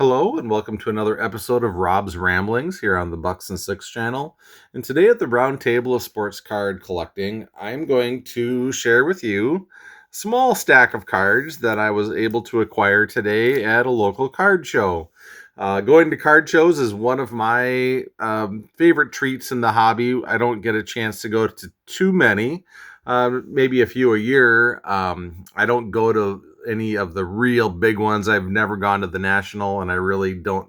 Hello and welcome to another episode of Rob's Ramblings here on the Bucks and Six channel. And today at the round table of sports card collecting, I'm going to share with you a small stack of cards that I was able to acquire today at a local card show. Going to card shows is one of my favorite treats in the hobby. I don't get a chance to go to too many, maybe a few a year. I don't go to any of the real big ones. I've never gone to the National, and I really don't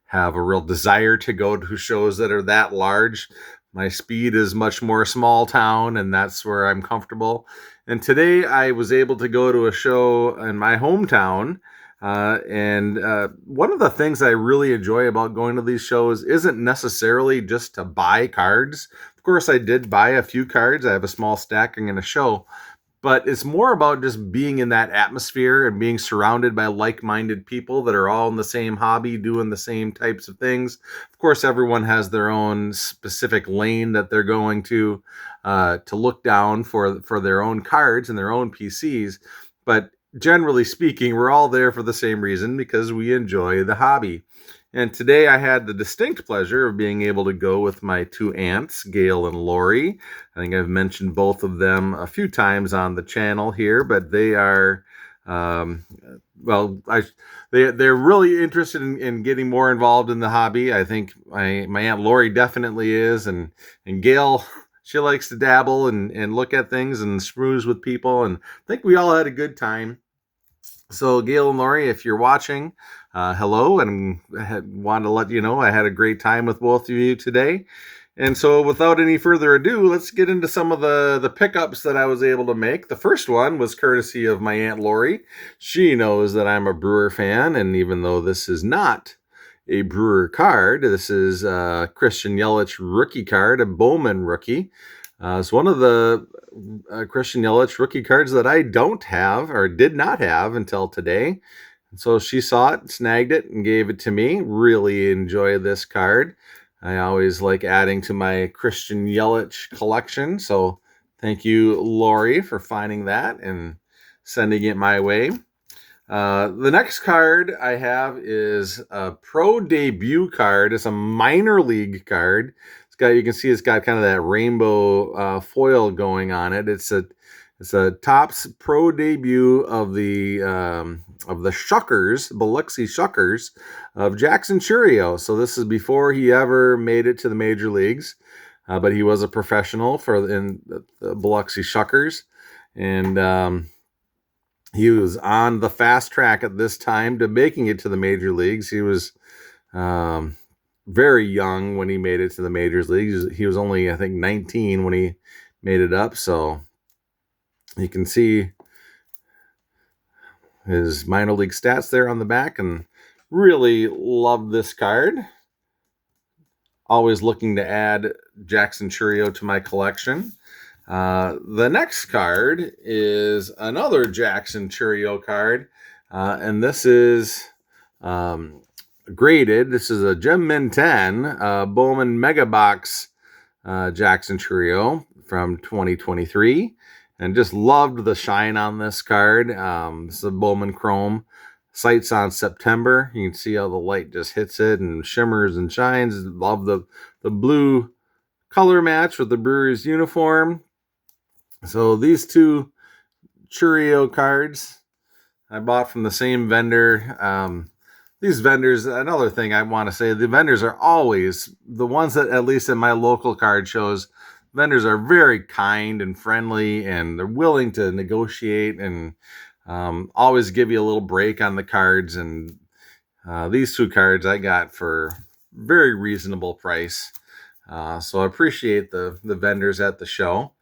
have a real desire to go to shows that are that large. My speed is much more small town, and that's where I'm comfortable. And today I was able to go to a show in my hometown. And one of the things I really enjoy about going to these shows isn't necessarily just to buy cards. Of course, I did buy a few cards. I have a small stack I'm going to show, but it's more about just being in that atmosphere and being surrounded by like-minded people that are all in the same hobby, doing the same types of things. Of course, everyone has their own specific lane that they're going to look down for their own cards and their own PCs. But generally speaking, we're all there for the same reason, because we enjoy the hobby. And today I had the distinct pleasure of being able to go with my two aunts, Gail and Lori. I think I've mentioned both of them a few times on the channel here, but they are, well, they're really interested in getting more involved in the hobby. I think my Aunt Lori definitely is, and Gail, she likes to dabble and look at things and schmooze with people, and I think we all had a good time. So Gail and Lori, if you're watching, hello, and I wanted to let you know I had a great time with both of you today. And so without any further ado, let's get into some of the pickups that I was able to make. The first one was courtesy of my Aunt Lori. She knows that I'm a Brewer fan, and even though this is not a Brewer card, this is a Christian Yelich rookie card, a Bowman rookie. It's one of the Christian Yelich rookie cards that I don't have, or did not have until today. And so she saw it, snagged it, and gave it to me. Really enjoy this card. I always like adding to my Christian Yelich collection. So thank you, Lori, for finding that and sending it my way. The next card I have is a pro debut card. It's a minor league card. You can see it's got kind of that rainbow foil going on it. It's a Topps pro debut of the Shuckers, Biloxi Shuckers, of Jackson Chourio. So this is before he ever made it to the major leagues, but he was a professional in the Biloxi Shuckers, and he was on the fast track at this time to making it to the major leagues. He was very young when he made it to the majors leagues. He was only, I think, 19 when he made it up. So you can see his minor league stats there on the back, and really love this card. Always looking to add Jackson Chourio to my collection. The next card is another Jackson Chourio card, and this is graded. This is a Gem Min 10 Bowman Mega Box Jackson Chourio from 2023, and just loved the shine on this card. It's a Bowman Chrome. Sights on September. You can see how the light just hits it and shimmers and shines. Love the blue color match with the Brewers uniform. So these two Chourio cards I bought from the same vendor. These vendors, another thing I want to say, the vendors are always, the ones that, at least in my local card shows, vendors are very kind and friendly, and they're willing to negotiate and always give you a little break on the cards. And these two cards I got for very reasonable price. So I appreciate the vendors at the show.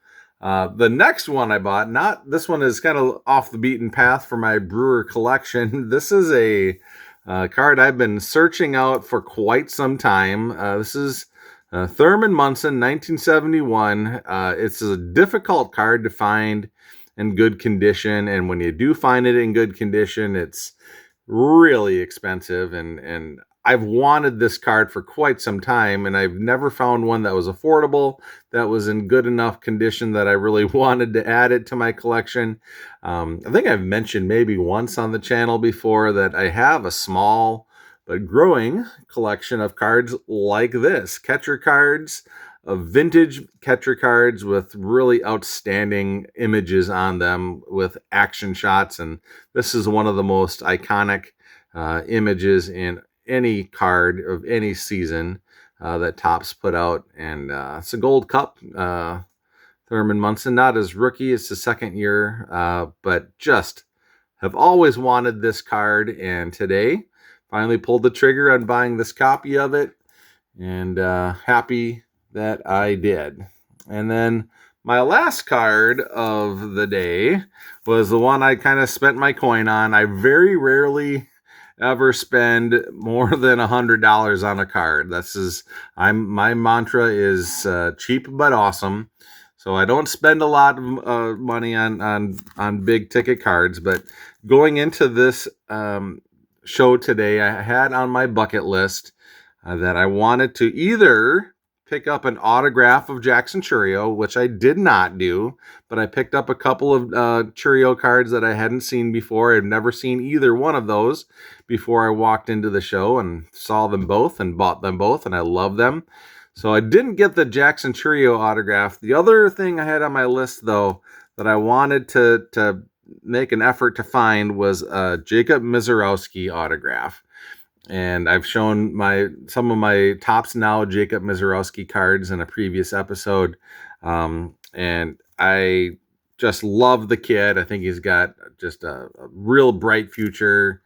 The next one I bought, this one is kind of off the beaten path for my Brewer collection. This is a card I've been searching out for quite some time. This is Thurman Munson, 1971. It's a difficult card to find in good condition, and when you do find it in good condition, it's really expensive, and I've wanted this card for quite some time, and I've never found one that was affordable, that was in good enough condition that I really wanted to add it to my collection. I think I've mentioned maybe once on the channel before that I have a small but growing collection of cards like this. Catcher cards, of vintage catcher cards with really outstanding images on them with action shots. And this is one of the most iconic images in any card of any season that Topps put out. And it's a gold cup. Thurman Munson, not his rookie, it's the second year, but just have always wanted this card, and today finally pulled the trigger on buying this copy of it, and happy that I did. And then my last card of the day was the one I kind of spent my coin on. I very rarely ever spend more than $100 on a card. My mantra is cheap but awesome. So I don't spend a lot of money on big ticket cards, but going into this show today, I had on my bucket list that I wanted to either pick up an autograph of Jackson Chourio, which I did not do, but I picked up a couple of Chourio cards that I hadn't seen before. I've never seen either one of those before I walked into the show, and saw them both and bought them both, and I love them. So I didn't get the Jackson Chourio autograph. The other thing I had on my list, though, that I wanted to make an effort to find was a Jacob Misiorowski autograph. And I've shown some of my Topps Now Jacob Misiorowski cards in a previous episode. And I just love the kid. I think he's got just a real bright future,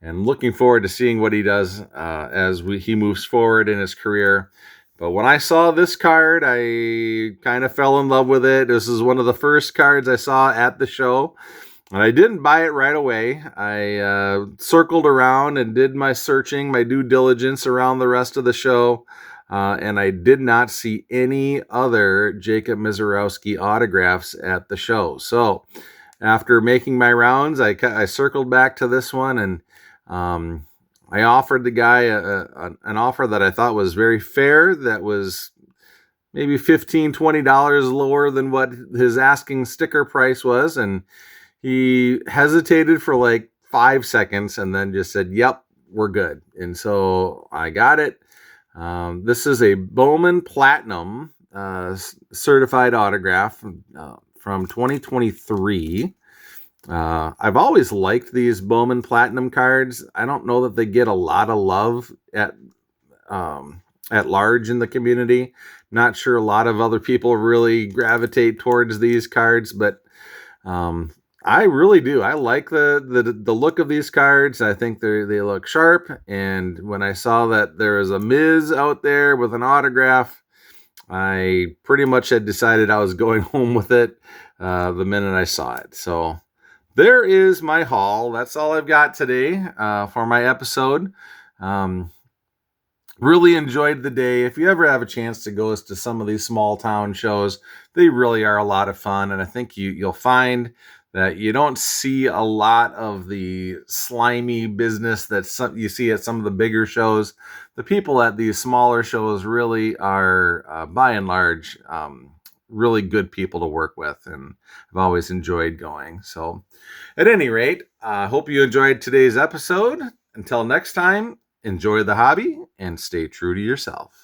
and looking forward to seeing what he does as he moves forward in his career. But when I saw this card, I kind of fell in love with it. This is one of the first cards I saw at the show. And I didn't buy it right away. I circled around and did my searching, my due diligence around the rest of the show. And I did not see any other Jacob Misiorowski autographs at the show. So after making my rounds, I circled back to this one, and I offered the guy an offer that I thought was very fair, that was maybe $15, $20 lower than what his asking sticker price was. And he hesitated for like 5 seconds and then just said, "Yep, we're good." And so I got it. This is a Bowman Platinum certified autograph from 2023. I've always liked these Bowman Platinum cards. I don't know that they get a lot of love at large in the community. Not sure a lot of other people really gravitate towards these cards, but I really do. I like the look of these cards. I think they look sharp. And when I saw that there was a Miz out there with an autograph, I pretty much had decided I was going home with it the minute I saw it. So there is my haul. That's all I've got today for my episode. Really enjoyed the day. If you ever have a chance to go to some of these small town shows, they really are a lot of fun. And I think you'll find that you don't see a lot of the slimy business that you see at some of the bigger shows. The people at these smaller shows really are, by and large, really good people to work with, and I've always enjoyed going. So at any rate, I hope you enjoyed today's episode. Until next time, enjoy the hobby and stay true to yourself.